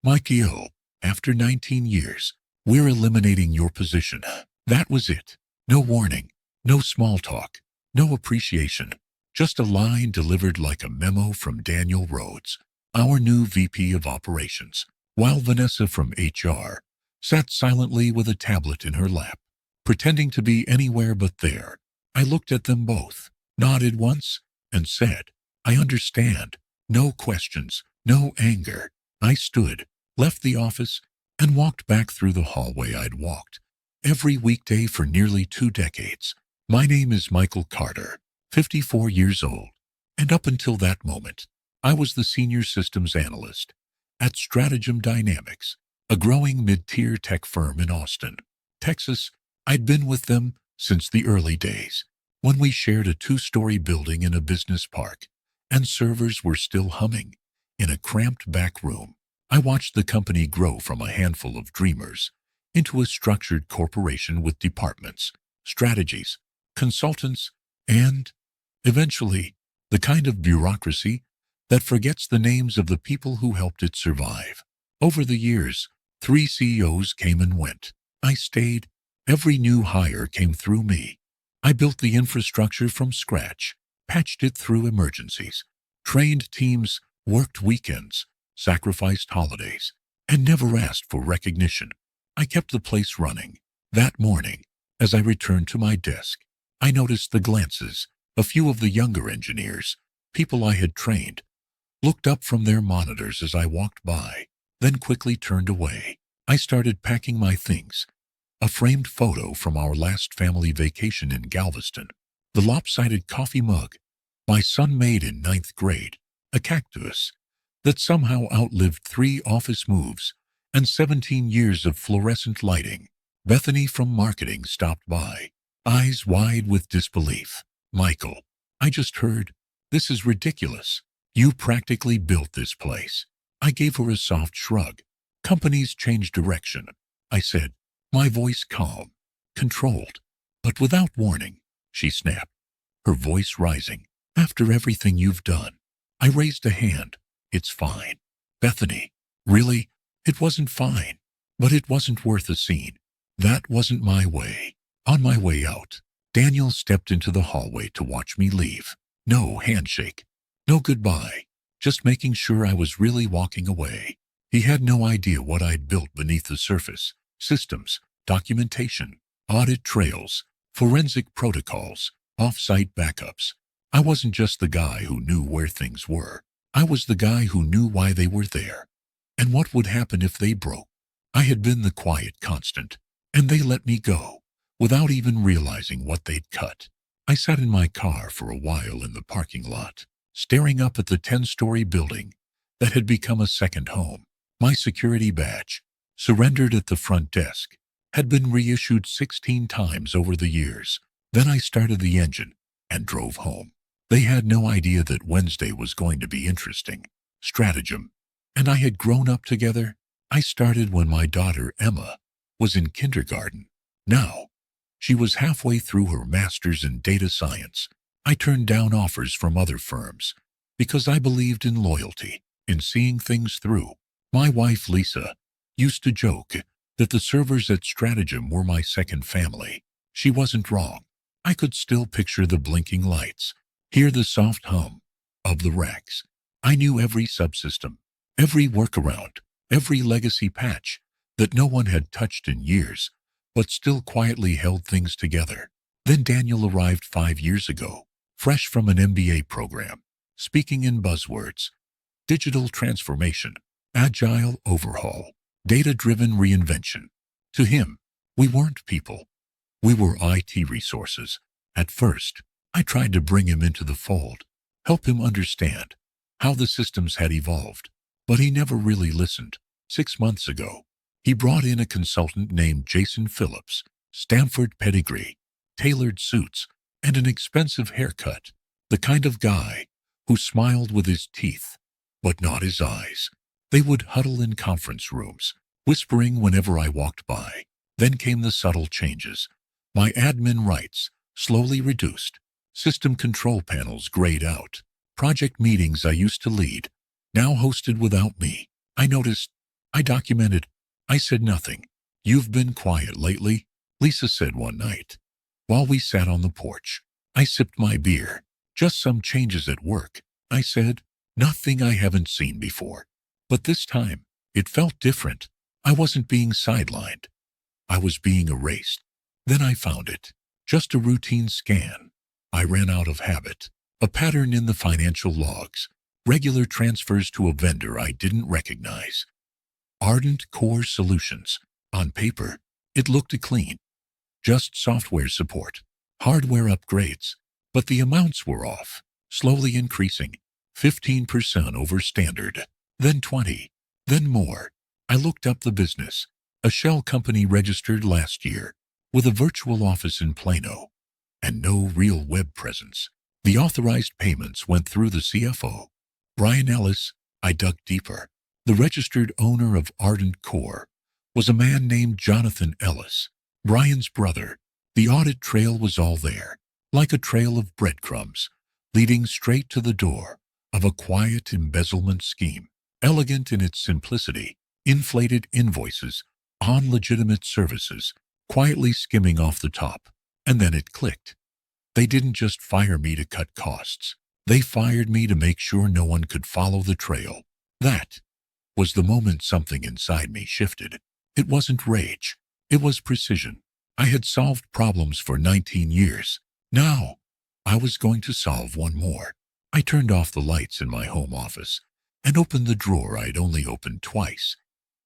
Michael, after 19 years, we're eliminating your position. That was it. No warning, no small talk, no appreciation. Just a line delivered like a memo from Daniel Rhodes, our new VP of Operations, while Vanessa from HR sat silently with a tablet in her lap, pretending to be anywhere but there. I looked at them both, nodded once, and said, "I understand. No questions, no anger." I stood, left the office, and walked back through the hallway I'd walked every weekday for nearly 2 decades. My name is Michael Carter, 54 years old, and up until that moment, I was the senior systems analyst at Stratagem Dynamics, a growing mid-tier tech firm in Austin, Texas. I'd been with them since the early days, when we shared a 2-story building in a business park, and servers were still humming in a cramped back room. I watched the company grow from a handful of dreamers into a structured corporation with departments, strategies, consultants, and, eventually, the kind of bureaucracy that forgets the names of the people who helped it survive. Over the years, 3 CEOs came and went. I stayed. Every new hire came through me. I built the infrastructure from scratch, patched it through emergencies, trained teams, worked weekends, sacrificed holidays, and never asked for recognition. I kept the place running. That morning, as I returned to my desk, I noticed the glances. A few of the younger engineers, people I had trained, looked up from their monitors as I walked by, then quickly turned away. I started packing my things. A framed photo from our last family vacation in Galveston, the lopsided coffee mug my son made in 9th grade, a cactus that somehow outlived 3 office moves and 17 years of fluorescent lighting. Bethany from marketing stopped by, eyes wide with disbelief. "Michael, I just heard. This is ridiculous. You practically built this place." I gave her a soft shrug. "Companies change direction," I said, my voice calm, controlled. "But without warning," she snapped, her voice rising. "After everything you've done." I raised a hand. "It's fine." "Bethany, really? It wasn't fine. But it wasn't worth a scene. That wasn't my way." On my way out, Daniel stepped into the hallway to watch me leave. No handshake, no goodbye, just making sure I was really walking away. He had no idea what I'd built beneath the surface: systems, documentation, audit trails, forensic protocols, off-site backups. I wasn't just the guy who knew where things were. I was the guy who knew why they were there, and what would happen if they broke. I had been the quiet constant, and they let me go, without even realizing what they'd cut. I sat in my car for a while in the parking lot, staring up at the 10-story building that had become a second home. My security badge, surrendered at the front desk, had been reissued 16 times over the years. Then I started the engine and drove home. They had no idea that Wednesday was going to be interesting. Stratagem and I had grown up together. I started when my daughter Emma was in kindergarten. Now, she was halfway through her master's in data science. I turned down offers from other firms because I believed in loyalty, in seeing things through. My wife, Lisa, used to joke that the servers at Stratagem were my second family. She wasn't wrong. I could still picture the blinking lights, hear the soft hum of the racks. I knew every subsystem, every workaround, every legacy patch that no one had touched in years, but still quietly held things together. Then Daniel arrived 5 years ago, fresh from an MBA program, speaking in buzzwords: digital transformation, agile overhaul, data-driven reinvention. To him, we weren't people. We were IT resources. At first, I tried to bring him into the fold, help him understand how the systems had evolved, but he never really listened. 6 months ago, he brought in a consultant named Jason Phillips, Stanford pedigree, tailored suits, and an expensive haircut, the kind of guy who smiled with his teeth, but not his eyes. They would huddle in conference rooms, whispering whenever I walked by. Then came the subtle changes. My admin rights slowly reduced, system control panels grayed out, project meetings I used to lead, now hosted without me. I noticed I documented. I said nothing. You've been quiet lately, Lisa said one night. While we sat on the porch, I sipped my beer. Just some changes at work, I said. Nothing I haven't seen before. But this time, it felt different. I wasn't being sidelined. I was being erased. Then I found it. Just a routine scan. I ran out of habit. A pattern in the financial logs. Regular transfers to a vendor I didn't recognize. Ardent Core Solutions. On paper, it looked clean. Just software support. Hardware upgrades. But the amounts were off. Slowly increasing. 15% over standard. Then 20. Then more. I looked up the business. A shell company registered last year, with a virtual office in Plano, and no real web presence. The authorized payments went through the CFO. Brian Ellis. I dug deeper. The registered owner of Ardent Core was a man named Jonathan Ellis, Brian's brother. The audit trail was all there, like a trail of breadcrumbs, leading straight to the door of a quiet embezzlement scheme, elegant in its simplicity, inflated invoices on legitimate services, quietly skimming off the top. And then it clicked. They didn't just fire me to cut costs. They fired me to make sure no one could follow the trail. That was the moment something inside me shifted. It wasn't rage. It was precision. I had solved problems for 19 years. Now, I was going to solve one more. I turned off the lights in my home office and opened the drawer I'd only opened twice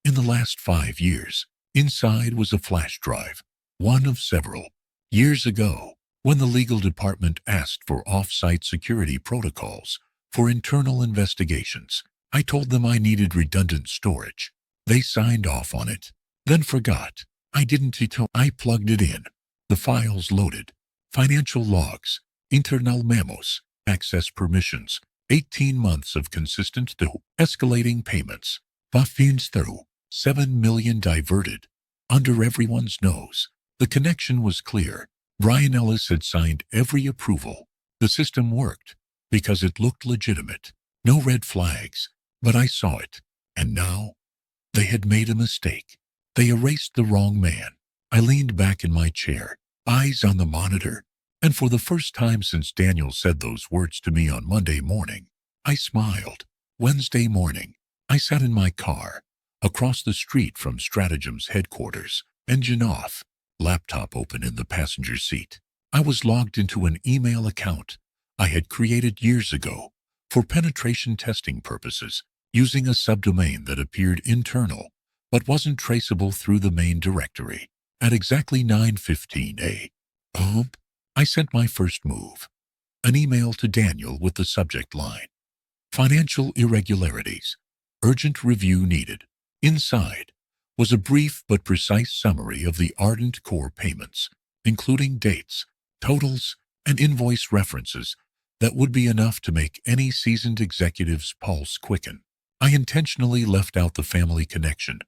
in the last 5 years. Inside was a flash drive, one of several. Years ago, when the legal department asked for off-site security protocols for internal investigations, I told them I needed redundant storage. They signed off on it, then forgot. I didn't until I plugged it in. The files loaded. Financial logs, internal memos, access permissions, 18 months of consistent to escalating payments, funds through, 7 million diverted. Under everyone's nose. The connection was clear. Brian Ellis had signed every approval. The system worked because it looked legitimate. No red flags, but I saw it. And now, they had made a mistake. They erased the wrong man. I leaned back in my chair, eyes on the monitor, and for the first time since Daniel said those words to me on Monday morning, I smiled. Wednesday morning, I sat in my car, across the street from Stratagem's headquarters, engine off, laptop open in the passenger seat. I was logged into an email account I had created years ago for penetration testing purposes, using a subdomain that appeared internal but wasn't traceable through the main directory. At exactly 9:15 a.m., I sent my first move, an email to Daniel with the subject line, "Financial irregularities, urgent review needed." Inside was a brief but precise summary of the Ardent Core payments, including dates, totals, and invoice references that would be enough to make any seasoned executive's pulse quicken. I intentionally left out the family connection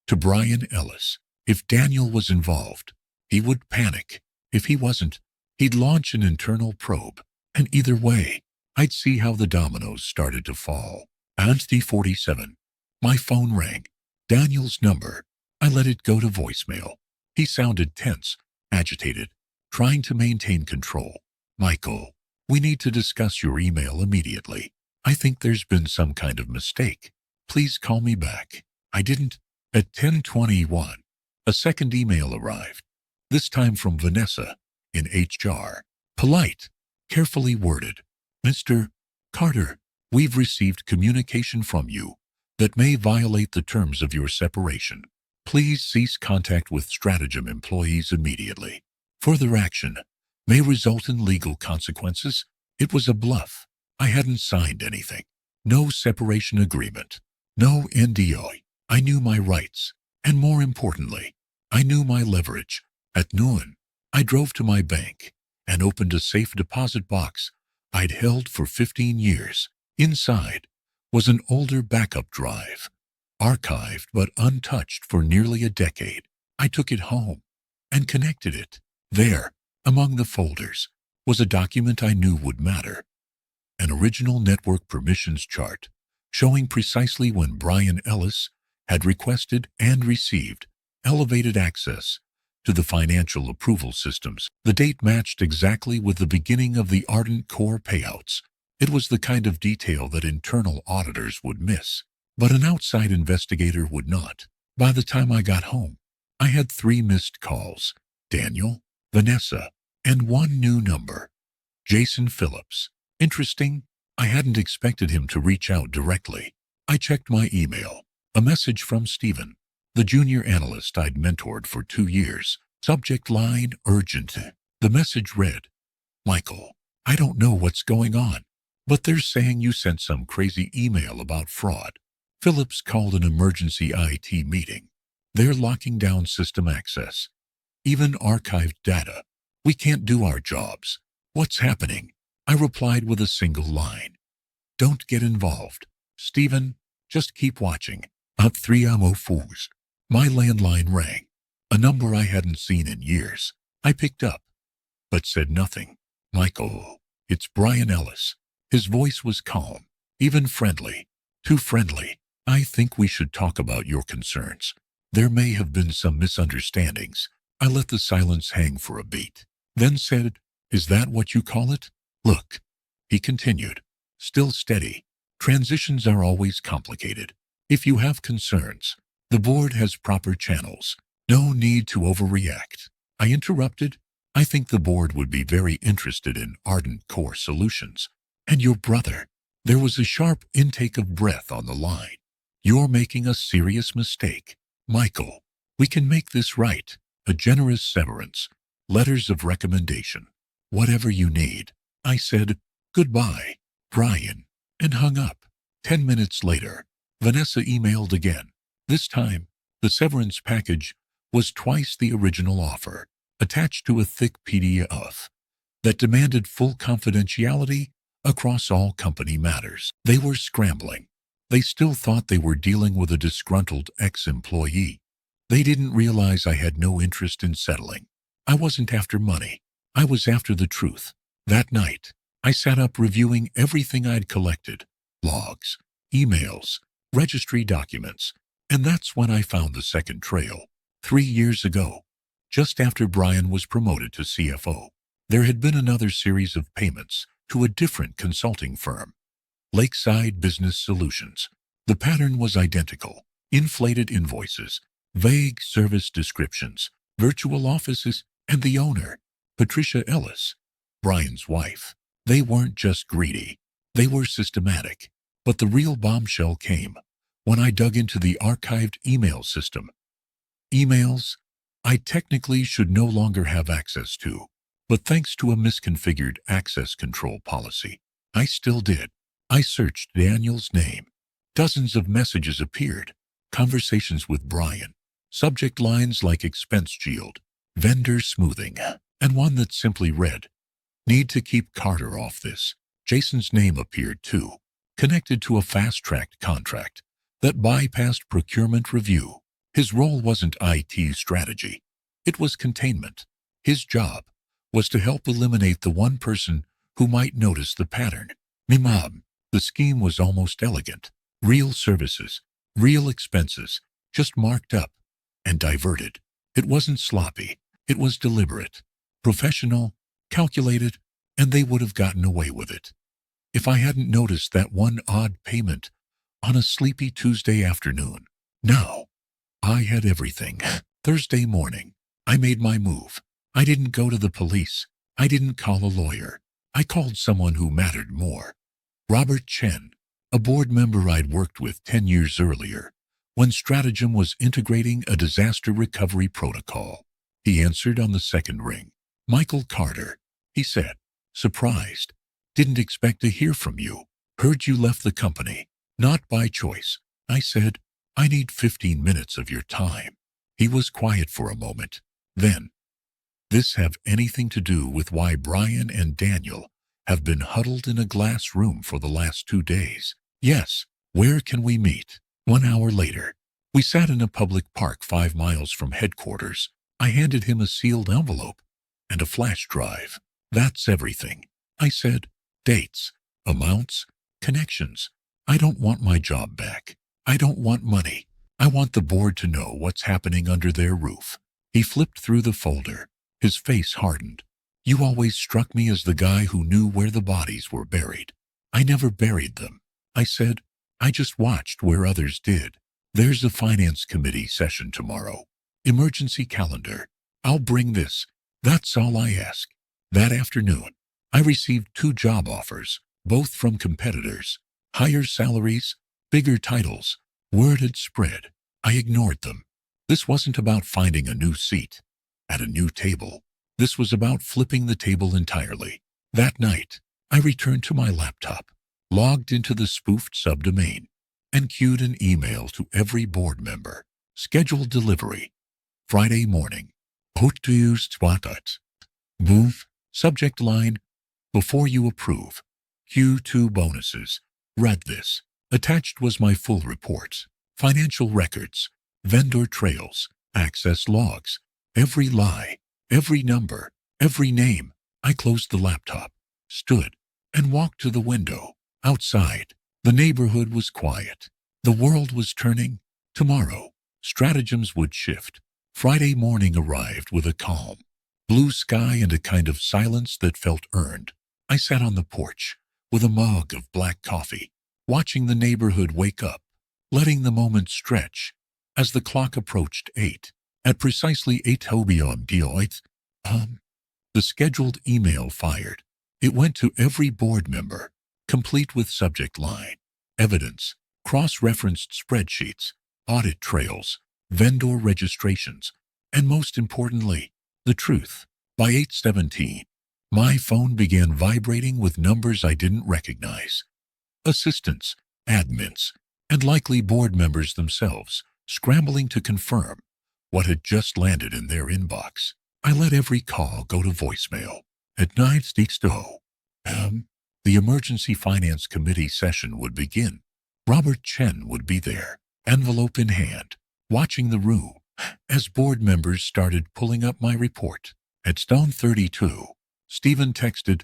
to Brian Ellis. If Daniel was involved, he would panic. If he wasn't, he'd launch an internal probe. And either way, I'd see how the dominoes started to fall. Anti 47. My phone rang. Daniel's number. I let it go to voicemail. He sounded tense, agitated, trying to maintain control. "Michael, we need to discuss your email immediately. I think there's been some kind of mistake. Please call me back." I didn't. At 10:21, a second email arrived, this time from Vanessa, in HR. Polite, carefully worded. "Mr. Carter, we've received communication from you that may violate the terms of your separation. Please cease contact with Stratagem employees immediately. Further action may result in legal consequences." It was a bluff. I hadn't signed anything. No separation agreement. No NDA. I knew my rights. And more importantly, I knew my leverage. At noon, I drove to my bank and opened a safe deposit box I'd held for 15 years. Inside was an older backup drive, archived but untouched for nearly a decade. I took it home and connected it. There, among the folders, was a document I knew would matter. An original network permissions chart showing precisely when Brian Ellis had requested and received elevated access to the financial approval systems. The date matched exactly with the beginning of the Ardent Core payouts. It was the kind of detail that internal auditors would miss, but an outside investigator would not. By the time I got home, I had 3 missed calls: Daniel, Vanessa, and 1 new number, Jason Phillips. Interesting, I hadn't expected him to reach out directly. I checked my email. A message from Stephen, the junior analyst I'd mentored for 2 years. Subject line, urgent. The message read, "Michael, I don't know what's going on, but they're saying you sent some crazy email about fraud. Phillips called an emergency IT meeting. They're locking down system access, even archived data. We can't do our jobs. What's happening?" I replied with a single line, "Don't get involved, Stephen. Just keep watching." At 3:04, my landline rang, a number I hadn't seen in years. I picked up, but said nothing. "Michael, it's Brian Ellis." His voice was calm, even friendly. Too friendly. "I think we should talk about your concerns. There may have been some misunderstandings." I let the silence hang for a beat, then said, "Is that what you call it?" "Look," he continued, still steady, "transitions are always complicated. If you have concerns, the board has proper channels. No need to overreact." I interrupted, "I think the board would be very interested in Ardent Core solutions. And your brother." There was a sharp intake of breath on the line. "You're making a serious mistake, Michael. We can make this right. A generous severance, letters of recommendation, whatever you need." I said, "Goodbye, Brian," and hung up. 10 minutes later, Vanessa emailed again. This time, the severance package was twice the original offer, attached to a thick PDF that demanded full confidentiality across all company matters. They were scrambling. They still thought they were dealing with a disgruntled ex-employee. They didn't realize I had no interest in settling. I wasn't after money. I was after the truth. That night, I sat up reviewing everything I'd collected: logs, emails, registry documents, and that's when I found the second trail. 3 years ago, just after Brian was promoted to CFO, there had been another series of payments to a different consulting firm, Lakeside Business Solutions. The pattern was identical: inflated invoices, vague service descriptions, virtual offices, and the owner, Patricia Ellis, Brian's wife. They weren't just greedy, they were systematic. But the real bombshell came when I dug into the archived email system. Emails I technically should no longer have access to, but thanks to a misconfigured access control policy, I still did. I searched Daniel's name. Dozens of messages appeared, conversations with Brian, subject lines like expense shield, vendor smoothing, and one that simply read, "Need to keep Carter off this." Jason's name appeared too, connected to a fast-tracked contract that bypassed procurement review. His role wasn't IT strategy. It was containment. His job was to help eliminate the one person who might notice the pattern. Mimam. The scheme was almost elegant. Real services, real expenses, just marked up and diverted. It wasn't sloppy. It was deliberate, professional, calculated, and they would have gotten away with it if I hadn't noticed that one odd payment on a sleepy Tuesday afternoon. Now, I had everything. Thursday morning, I made my move. I didn't go to the police. I didn't call a lawyer. I called someone who mattered more. Robert Chen, a board member I'd worked with 10 years earlier, when Stratagem was integrating a disaster recovery protocol. He answered on the second ring. "Michael Carter," he said, surprised. "Didn't expect to hear from you. Heard you left the company." "Not by choice," I said. "I need 15 minutes of your time." He was quiet for a moment. Then, "This have anything to do with why Brian and Daniel have been huddled in a glass room for the last 2 days?" "Yes." "Where can we meet?" 1 hour later, we sat in a public park 5 miles from headquarters. I handed him a sealed envelope and a flash drive. "That's everything," I said. "Dates, amounts, connections. I don't want my job back. I don't want money. I want the board to know what's happening under their roof. He flipped through the folder. His face hardened. You always struck me as the guy who knew where the bodies were buried. I never buried them. I said, I just watched where others did. There's a finance committee session tomorrow. Emergency calendar. I'll bring this. That's all I ask. That afternoon, I received 2 job offers, both from competitors. Higher salaries, bigger titles. Word had spread. I ignored them. This wasn't about finding a new seat at a new table. This was about flipping the table entirely. That night, I returned to my laptop, logged into the spoofed subdomain, and queued an email to every board member. Scheduled delivery. Friday morning. Put to use Twatat. Move. Subject line. Before you approve. Q2 bonuses. Read this. Attached was my full report. Financial records. Vendor trails. Access logs. Every lie. Every number. Every name. I closed the laptop, stood, and walked to the window. Outside, the neighborhood was quiet. The world was turning. Tomorrow, stratagems would shift. Friday morning arrived with a calm, blue sky and a kind of silence that felt earned. I sat on the porch, with a mug of black coffee, watching the neighborhood wake up, letting the moment stretch. As the clock approached 8, at precisely 8 Hobion Dioit, the scheduled email fired. It went to every board member, complete with subject line, evidence, cross-referenced spreadsheets, audit trails, vendor registrations, and most importantly, the truth. By 8:17, my phone began vibrating with numbers I didn't recognize. Assistants, admins, and likely board members themselves, scrambling to confirm what had just landed in their inbox. I let every call go to voicemail. At 9:00 p.m., the Emergency Finance Committee session would begin. Robert Chen would be there, envelope in hand, watching the room as board members started pulling up my report. At 9:32, Stephen texted,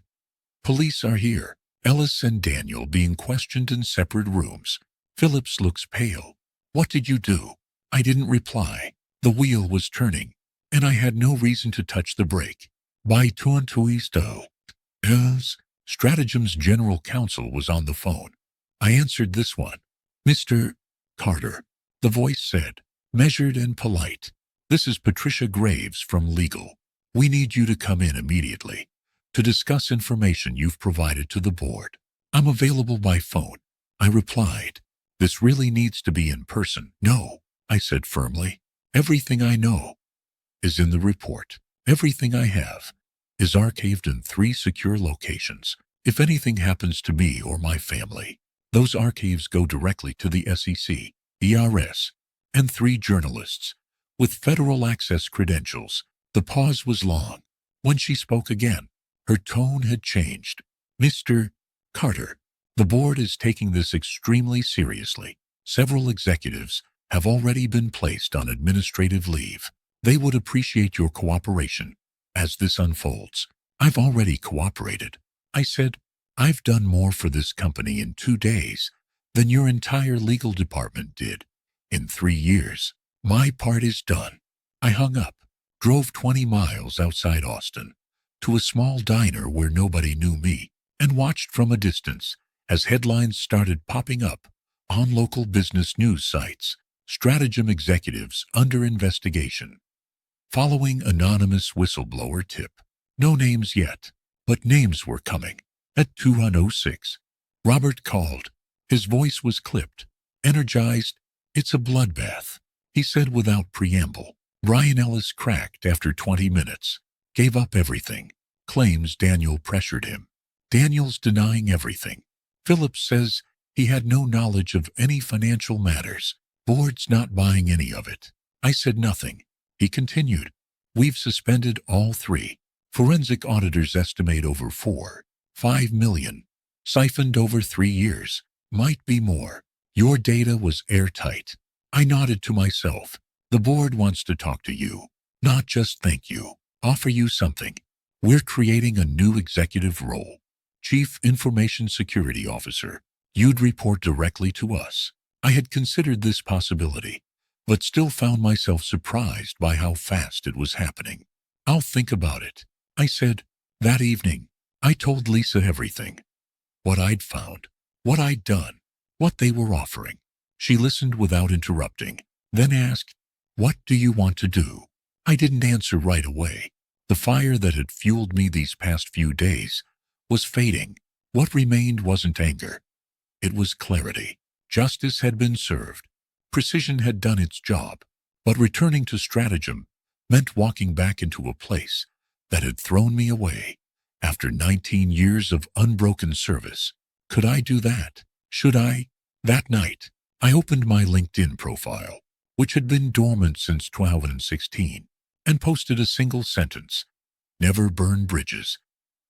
"Police are here. Ellis and Daniel being questioned in separate rooms. Phillips looks pale. What did you do?" I didn't reply. The wheel was turning, and I had no reason to touch the brake. By 2:02, Stratagem's general counsel was on the phone. I answered this one. "Mr. Carter," the voice said, measured and polite. "This is Patricia Graves from legal. We need you to come in immediately to discuss information you've provided to the board." "I'm available by phone," I replied. "This really needs to be in person." "No," I said firmly. "Everything I know is in the report. Everything I have is archived in 3 secure locations. If anything happens to me or my family, those archives go directly to the SEC, ERS, and 3 journalists with federal access credentials." The pause was long. When she spoke again, her tone had changed. "Mr. Carter, the board is taking this extremely seriously. Several executives have already been placed on administrative leave. They would appreciate your cooperation as this unfolds." "I've already cooperated," I said. "I've done more for this company in 2 days than your entire legal department did in 3 years. My part is done." I hung up, drove 20 miles outside Austin to a small diner where nobody knew me, and watched from a distance as headlines started popping up on local business news sites. Stratagem executives under investigation. Following anonymous whistleblower tip. No names yet, but names were coming. At 2:06, Robert called. His voice was clipped, energized. "It's a bloodbath," he said without preamble. Brian Ellis cracked after 20 minutes. Gave up everything. Claims Daniel pressured him. Daniel's denying everything. Phillips says he had no knowledge of any financial matters. Board's not buying any of it. I said nothing. He continued. "We've suspended all 3. Forensic auditors estimate over 4-5 million. Siphoned over 3 years. Might be more. Your data was airtight." I nodded to myself. "The board wants to talk to you. Not just thank you. Offer you something. We're creating a new executive role. Chief Information Security Officer. You'd report directly to us." I had considered this possibility, but still found myself surprised by how fast it was happening. "I'll think about it," I said. That evening, I told Lisa everything. What I'd found, what I'd done, what they were offering. She listened without interrupting, then asked, "What do you want to do?" I didn't answer right away. The fire that had fueled me these past few days was fading. What remained wasn't anger. It was clarity. Justice had been served. Precision had done its job. But returning to stratagem meant walking back into a place that had thrown me away. After 19 years of unbroken service, could I do that? Should I? That night, I opened my LinkedIn profile, which had been dormant since 2016, and posted a single sentence: "Never burn bridges.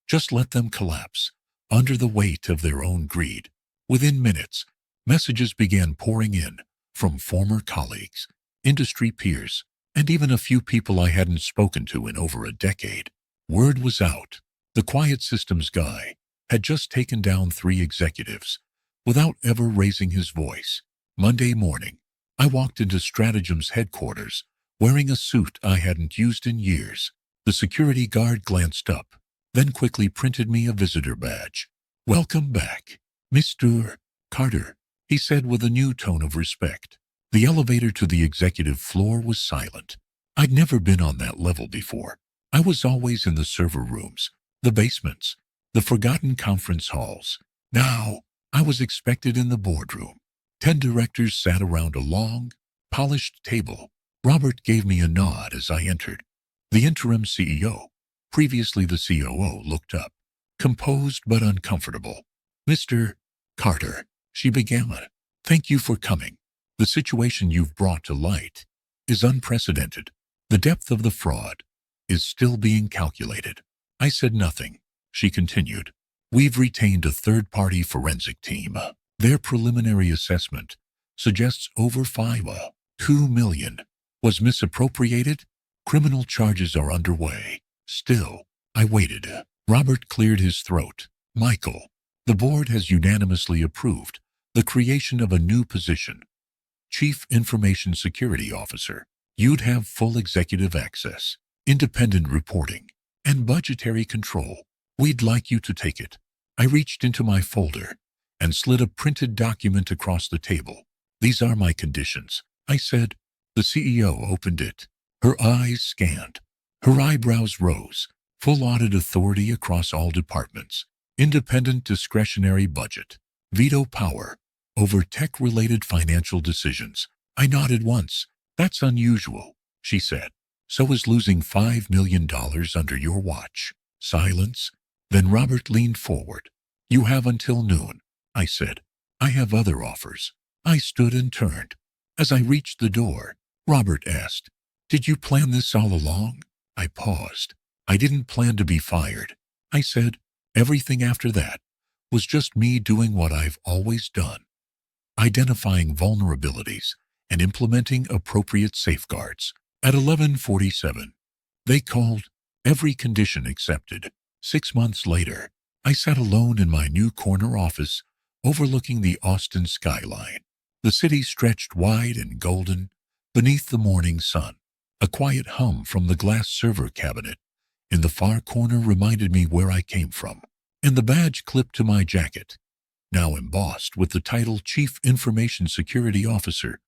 Just let them collapse under the weight of their own greed." Within minutes, messages began pouring in from former colleagues, industry peers, and even a few people I hadn't spoken to in over a decade. Word was out. The quiet systems guy had just taken down 3 executives without ever raising his voice. Monday morning, I walked into Stratagem's headquarters wearing a suit I hadn't used in years. The security guard glanced up, then quickly printed me a visitor badge. "Welcome back, Mr. Carter," he said with a new tone of respect. The elevator to the executive floor was silent. I'd never been on that level before. I was always in the server rooms, the basements, the forgotten conference halls. Now, I was expected in the boardroom. 10 directors sat around a long, polished table. Robert gave me a nod as I entered. The interim CEO, previously the COO, looked up, composed but uncomfortable. "Mr. Carter," she began, "thank you for coming. The situation you've brought to light is unprecedented. The depth of the fraud is still being calculated." I said nothing. She continued, "We've retained a third-party forensic team. Their preliminary assessment suggests over $2 million was misappropriated. Criminal charges are underway." Still, I waited. Robert cleared his throat. "Michael, the board has unanimously approved the creation of a new position, Chief Information Security Officer. You'd have full executive access, independent reporting, and budgetary control. We'd like you to take it." I reached into my folder and slid a printed document across the table. "These are my conditions," I said. The CEO opened it. Her eyes scanned. Her eyebrows rose. "Full audit authority across all departments. Independent discretionary budget. Veto power over tech-related financial decisions." I nodded once. "That's unusual," she said. "So is losing $5 million under your watch." Silence. Then Robert leaned forward. "You have until noon," I said. "I have other offers." I stood and turned. As I reached the door, Robert asked, "Did you plan this all along?" I paused. "I didn't plan to be fired," I said. "Everything after that was just me doing what I've always done, identifying vulnerabilities and implementing appropriate safeguards." At 11:47, they called. Every condition accepted. 6 months later, I sat alone in my new corner office overlooking the Austin skyline. The city stretched wide and golden beneath the morning sun. A quiet hum from the glass server cabinet in the far corner reminded me where I came from, and the badge clipped to my jacket, now embossed with the title Chief Information Security Officer,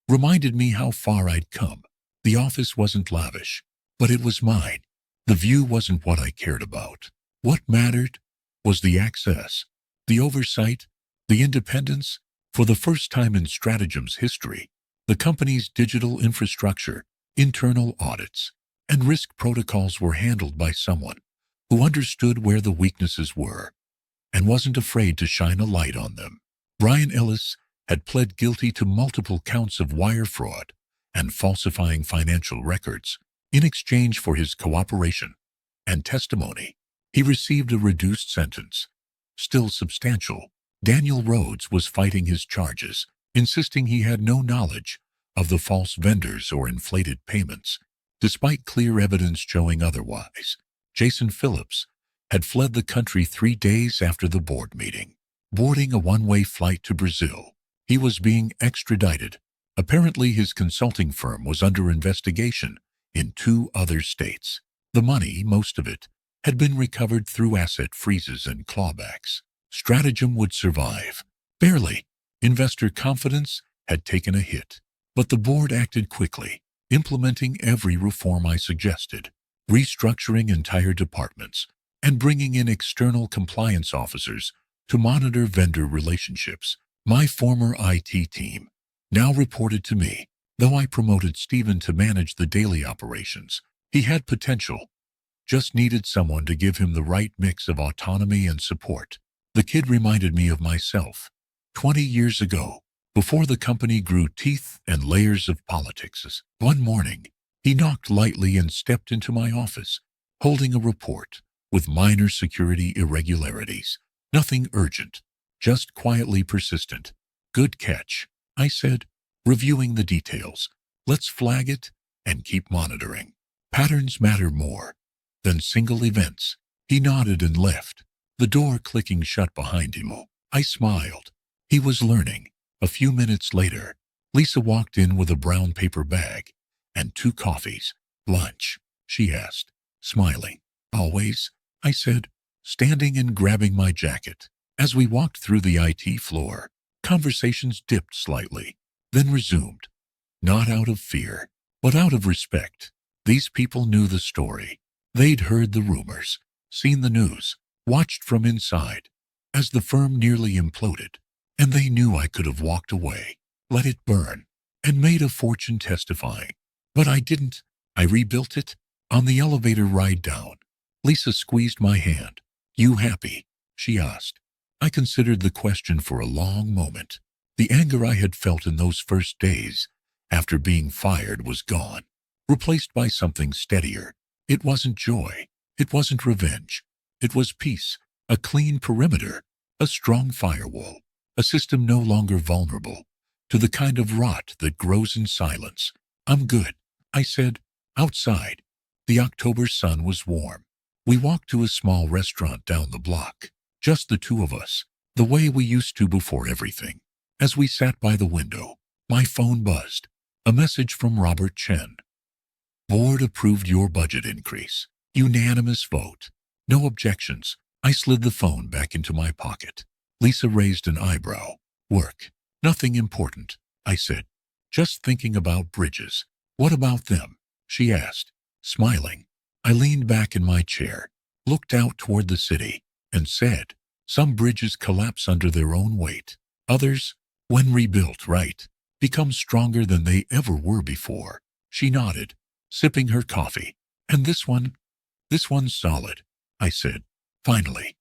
reminded me how far I'd come. The office wasn't lavish, but it was mine. The view wasn't what I cared about. What mattered was the access, the oversight, the independence. For the first time in Stratagem's history, the company's digital infrastructure, internal audits, and risk protocols were handled by someone who understood where the weaknesses were and wasn't afraid to shine a light on them. Brian Ellis had pled guilty to multiple counts of wire fraud and falsifying financial records. In exchange for his cooperation and testimony, he received a reduced sentence. Still substantial, Daniel Rhodes was fighting his charges, insisting he had no knowledge of the false vendors or inflated payments, despite clear evidence showing otherwise. Jason Phillips had fled the country 3 days after the board meeting, boarding a one-way flight to Brazil. He was being extradited, Apparently his consulting firm was under investigation in 2 other states. The money, most of it, had been recovered through asset freezes and clawbacks. Stratagem would survive. Barely. Investor confidence had taken a hit. But the board acted quickly, implementing every reform I suggested, restructuring entire departments, and bringing in external compliance officers to monitor vendor relationships. My former IT team now reported to me, though I promoted Stephen to manage the daily operations. He had potential, just needed someone to give him the right mix of autonomy and support. The kid reminded me of myself 20 years ago, before the company grew teeth and layers of politics. One morning, he knocked lightly and stepped into my office, holding a report with minor security irregularities. Nothing urgent, just quietly persistent. Good catch, I said, reviewing the details. Let's flag it and keep monitoring. Patterns matter more than single events. He nodded and left, the door clicking shut behind him. I smiled. He was learning. A few minutes later, Lisa walked in with a brown paper bag and 2 coffees. Lunch, she asked, smiling. Always, I said, standing and grabbing my jacket. As we walked through the IT floor, conversations dipped slightly, then resumed. Not out of fear, but out of respect. These people knew the story. They'd heard the rumors, seen the news, watched from inside as the firm nearly imploded, and they knew I could have walked away, let it burn, and made a fortune testifying. But I didn't. I rebuilt it. On the elevator ride down, Lisa squeezed my hand. You happy? She asked. I considered the question for a long moment. The anger I had felt in those first days after being fired was gone, replaced by something steadier. It wasn't joy. It wasn't revenge. It was peace, a clean perimeter, a strong firewall, a system no longer vulnerable to the kind of rot that grows in silence. I'm good, I said. Outside, the October sun was warm. We walked to a small restaurant down the block, just the 2 of us, the way we used to before everything. As we sat by the window, my phone buzzed. A message from Robert Chen. Board approved your budget increase. Unanimous vote. No objections. I slid the phone back into my pocket. Lisa raised an eyebrow. Work. Nothing important, I said. Just thinking about bridges. What about them? She asked, smiling. I leaned back in my chair, looked out toward the city, and said, some bridges collapse under their own weight. Others, when rebuilt right, become stronger than they ever were before. She nodded, sipping her coffee. And this one's solid, I said. Finally,